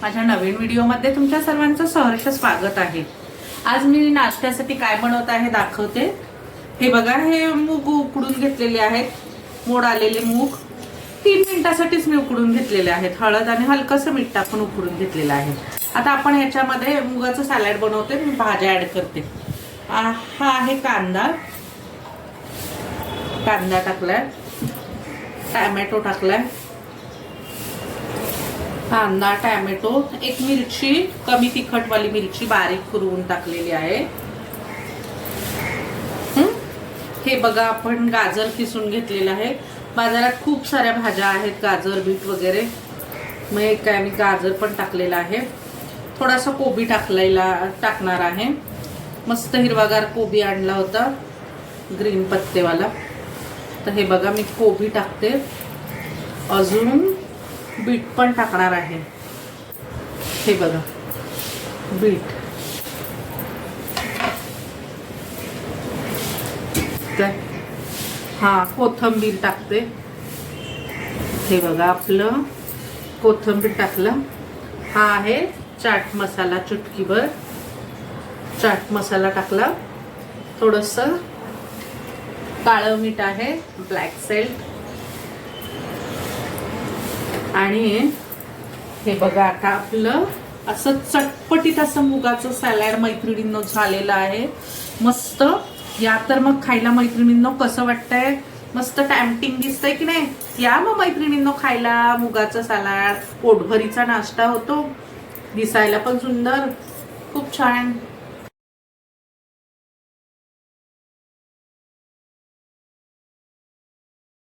माझ्या नवीन व्हिडिओमध्ये तुमच्या सर्वांचं सहर्ष स्वागत आहे। आज मी नाश्त्यासाठी काय बनवत आहे दाखवते। हे बघा, हे मूग उकडून घेतलेले आहेत, मोड आलेले मूग 3 मिनिटांसाठीच मी उकडून घेतलेले आहेत। हळद आणि हलकसं मीठ टाकून उकडून घेतलेले आहे। आता आपण याच्यामध्ये मुगाचं सॅलड बनवते। मी भाज्या ऍड करते। हा आहे कांदा टाकलाय, टोमॅटो टाकलाय, कांदा टोमॅटो, एक मिरची कमी तिखट वाली मिरची बारीक करून टाकलेली आहे। हे बघा, आपण गाजर किसून घेतलेलं आहे। बाजारात खूप साऱ्या भाज्या आहेत, गाजर बीट वगैरे। मग काय मी गाजर पण टाकलेला आहे। थोडासा कोबी टाकणार आहे। मस्त हिरवागार कोबी आणला होता, ग्रीन पत्तेवाला। तर हे बघा, मी कोबी टाकते, अजून बीट पण टाकणार आहे। हे बघा, बीट, कोथिंबीर टाकते। हे बघा, आपलं कोथिंबीर टाकलं। हा आहे चाट मसाला, चुटकीभर चाट मसाला टाकला। थोडंसं काळं मीठ आहे, ब्लॅक सॉल्ट। आणि हे बघा, आता आपलं असं चटपटीत असं मुगाचं सॅलड मैत्रिणींनो झालेलं आहे। मस्त। या तर मग खायला मैत्रिणींनो कसं वाटतंय? मस्त टॅम्पटिंग दिसतंय की नाही? या मग मैत्रिणींनो खायला मुगाचं सॅलड। पोटभरीचा नाश्ता होतो, दिसायला पण सुंदर, खूप छान।